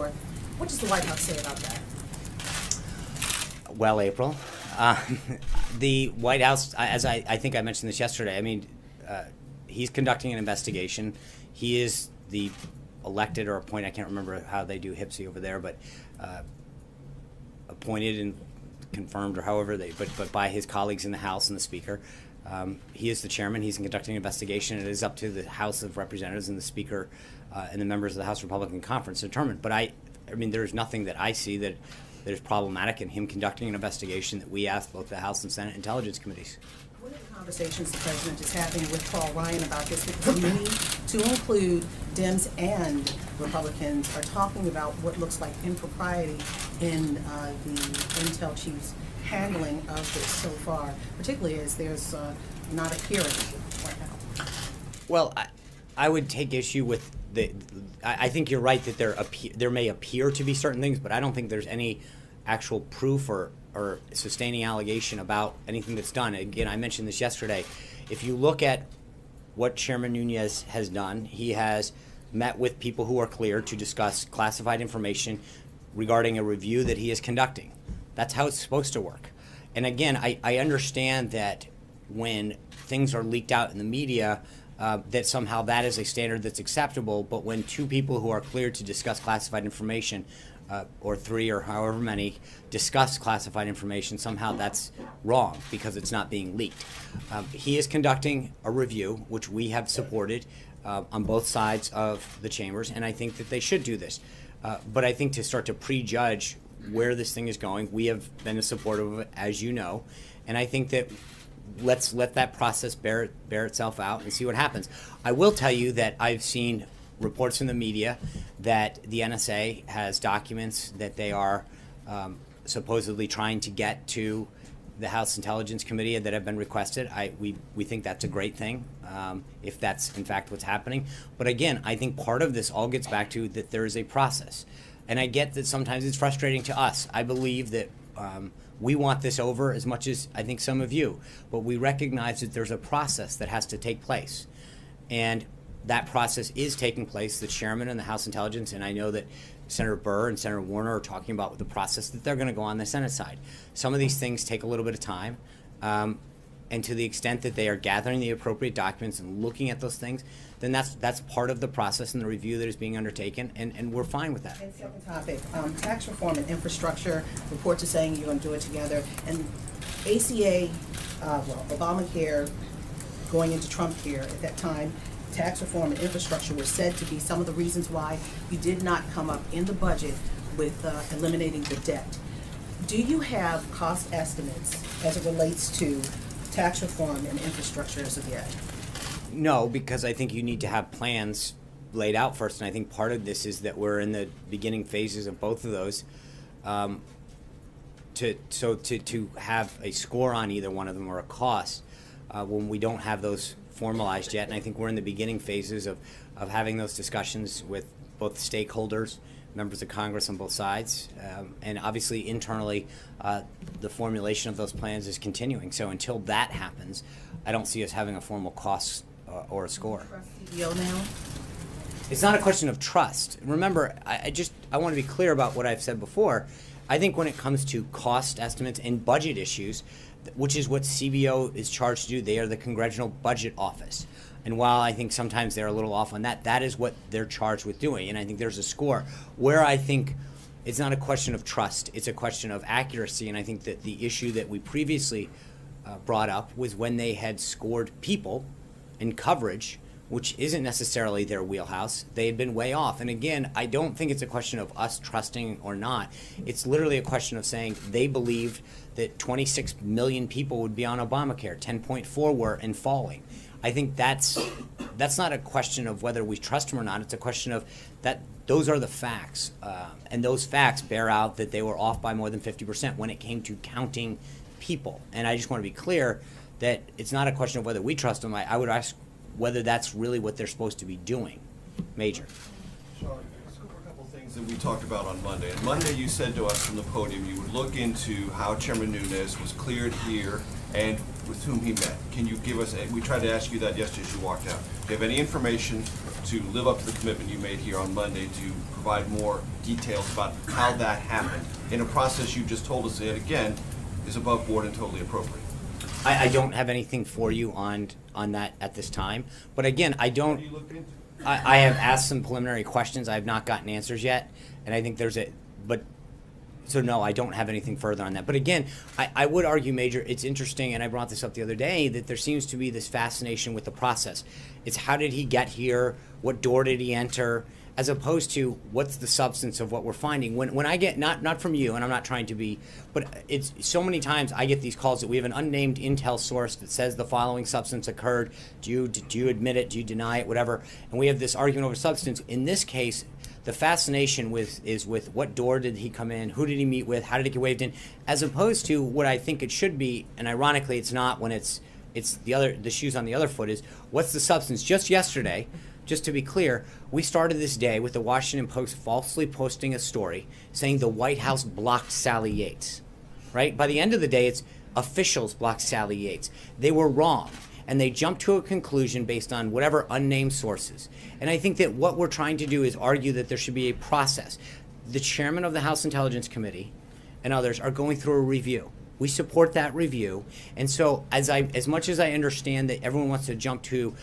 forth. What does the White House say about that? Well, April, the White House, as I think I mentioned this yesterday, I mean, he's conducting an investigation. He is the elected or appointed, I can't remember how they do HIPSI over there, but appointed and confirmed or however but by his colleagues in the House and the Speaker. He is the chairman. He's conducting an investigation. It is up to the House of Representatives and the Speaker and the members of the House Republican Conference to determine. But I mean, there's nothing that I see that is problematic in him conducting an investigation that we asked both the House and Senate Intelligence Committees. What are the conversations the President is having with Paul Ryan about this? Because many, to include Dems and Republicans, are talking about what looks like impropriety in the Intel chief's handling of this so far, particularly as there's not a hearing right now. Well, I would take issue with I think you're right that there may appear to be certain things, but I don't think there's any actual proof or sustaining allegation about anything that's done. Again, I mentioned this yesterday. If you look at what Chairman Nunes has done, he has met with people who are cleared to discuss classified information regarding a review that he is conducting. That's how it's supposed to work. And again, I understand that when things are leaked out in the media, that somehow that is a standard that's acceptable, but when two people who are cleared to discuss classified information, or three or however many, discuss classified information, somehow that's wrong because it's not being leaked. He is conducting a review, which we have supported on both sides of the chambers, and I think that they should do this. But I think to start to prejudge where this thing is going, we have been supportive of it, as you know, and I think that let's let that process bear itself out and see what happens. I will tell you that I've seen reports in the media that the NSA has documents that they are supposedly trying to get to the House Intelligence Committee that have been requested. We think that's a great thing, if that's in fact what's happening. But again, I think part of this all gets back to that there is a process. And I get that sometimes it's frustrating to us. I believe that we want this over as much as I think some of you, but we recognize that there's a process that has to take place. And that process is taking place. The chairman and the House Intelligence, and I know that Senator Burr and Senator Warner are talking about the process that they're going to go on the Senate side. Some of these things take a little bit of time, and to the extent that they are gathering the appropriate documents and looking at those things, then that's part of the process and the review that is being undertaken, and we're fine with that. And second topic, tax reform and infrastructure. Reports are saying you're going to do it together. And ACA, Obamacare, going into Trump care at that time, tax reform and infrastructure were said to be some of the reasons why you did not come up in the budget with eliminating the debt. Do you have cost estimates as it relates to tax reform and infrastructure as of yet? No, because I think you need to have plans laid out first, and I think part of this is that we're in the beginning phases of both of those. To have a score on either one of them or a cost when we don't have those formalized yet, and I think we're in the beginning phases of having those discussions with both stakeholders, members of Congress on both sides, and obviously internally the formulation of those plans is continuing. So until that happens, I don't see us having a formal cost or a score. CEO now? It's not a question of trust. Remember, I want to be clear about what I've said before. I think when it comes to cost estimates and budget issues, which is what CBO is charged to do, they are the Congressional Budget Office. And while I think sometimes they're a little off on that, that is what they're charged with doing. And I think there's a score where I think it's not a question of trust, it's a question of accuracy. And I think that the issue that we previously brought up was when they had scored people in coverage, which isn't necessarily their wheelhouse, they had been way off. And again, I don't think it's a question of us trusting or not. It's literally a question of saying they believed that 26 million people would be on Obamacare, 10.4 were and falling. I think that's not a question of whether we trust them or not. It's a question of that those are the facts. And those facts bear out that they were off by more than 50% when it came to counting people. And I just want to be clear that it's not a question of whether we trust them. I would ask whether that's really what they're supposed to be doing. Major. Sean, let's go over a couple things that we talked about on Monday. On Monday, you said to us from the podium you would look into how Chairman Nunes was cleared here and with whom he met. Can you give us, we tried to ask you that yesterday as you walked out. Do you have any information to live up to the commitment you made here on Monday to provide more details about how that happened in a process you just told us that, again, is above board and totally appropriate? I don't have anything for you on that at this time. But again, I don't. What are you looking into? I have asked some preliminary questions. I have not gotten answers yet, and I think so no, I don't have anything further on that. But again, I would argue, Major, it's interesting, and I brought this up the other day, that there seems to be this fascination with the process. It's how did he get here? What door did he enter? As opposed to what's the substance of what we're finding. When I get, not from you, and I'm not trying to be, but it's so many times I get these calls that we have an unnamed intel source that says the following substance occurred. Do you admit it? Do you deny it? Whatever. And we have this argument over substance. In this case, the fascination is with what door did he come in, who did he meet with, how did it get waved in, as opposed to what I think it should be, and ironically it's not when it's the shoes on the other foot, is what's the substance. Just yesterday, just to be clear, we started this day with the Washington Post falsely posting a story saying the White House blocked Sally Yates, right? By the end of the day, it's officials blocked Sally Yates. They were wrong. And they jumped to a conclusion based on whatever unnamed sources. And I think that what we're trying to do is argue that there should be a process. The chairman of the House Intelligence Committee and others are going through a review. We support that review. And so as much as I understand that everyone wants to jump to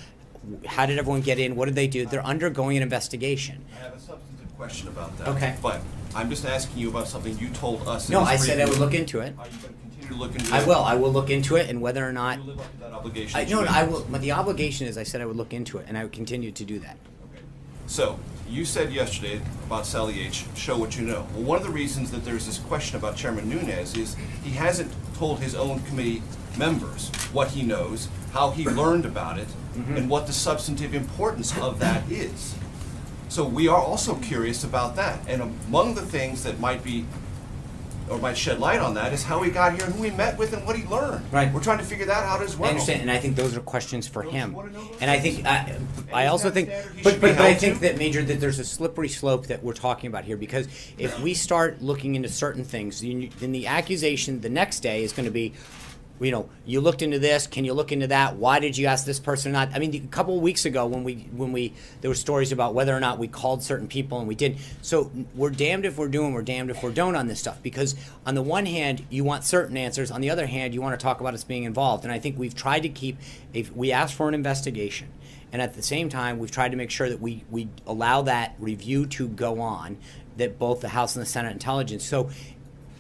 how did everyone get in, what did they do, they're undergoing an investigation. I have a substantive question about that. Okay. But I'm just asking you about something you told us. No, I said I would look into it. Are you going to continue to look into it? I will look into it, and whether or not. You live up to that obligation. I will. But the obligation is, I said I would look into it, and I would continue to do that. Okay. So, you said yesterday about Sally H, show what you know. Well, one of the reasons that there's this question about Chairman Nunes is he hasn't told his own committee members what he knows, how he learned about it, and what the substantive importance of that is. So we are also curious about that. And among the things that might be, or might shed light on that, is how he got here and who he met with and what he learned. Right. We're trying to figure that out as well. I understand, and I think those are questions for Don't you him. wanna know those And I think, things? I also think, standard he but should be I held think to? that, Major, that there's a slippery slope that we're talking about here, because if we start looking into certain things, then the accusation the next day is going to be, you looked into this. Can you look into that? Why did you ask this person or not? I mean, a couple of weeks ago when there were stories about whether or not we called certain people and we did. So we're damned if we're doing, we're damned if we don't on this stuff. Because on the one hand, you want certain answers. On the other hand, you want to talk about us being involved. And I think we've tried to we asked for an investigation. And at the same time, we've tried to make sure that we allow that review to go on, that both the House and the Senate Intelligence. So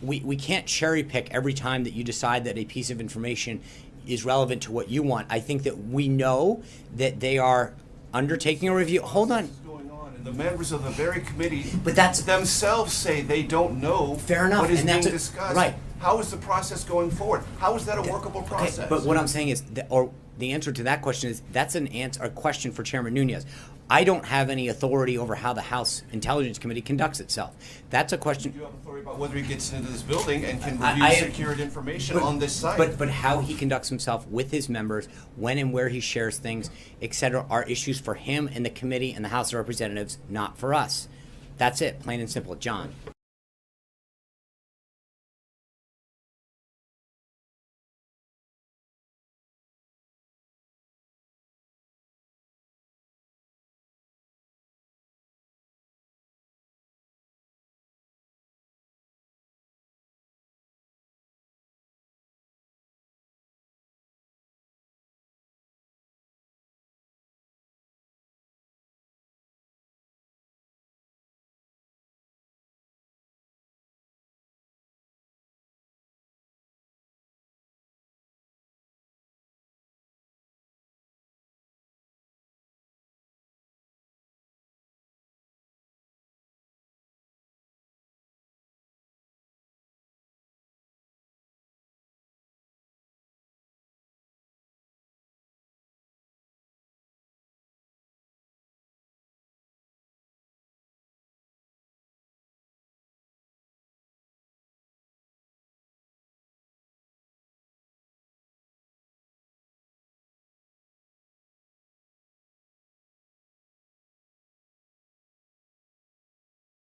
we can't cherry pick every time that you decide that a piece of information is relevant to what you want. I think that we know that they are undertaking a review. Hold on. Going on, and the members of the very committee But that's- themselves say they don't know Fair enough, what is and being that's discussed. right. How is the process going forward? How is that a workable process? Okay, but what I'm saying is, the answer to that question is, that's a question for Chairman Nunes. I don't have any authority over how the House Intelligence Committee conducts itself. That's a question. You have authority about whether he gets into this building and can I- review secured information on this site. But how he conducts himself with his members, when and where he shares things, etc., are issues for him and the committee and the House of Representatives, not for us. That's it, plain and simple. John.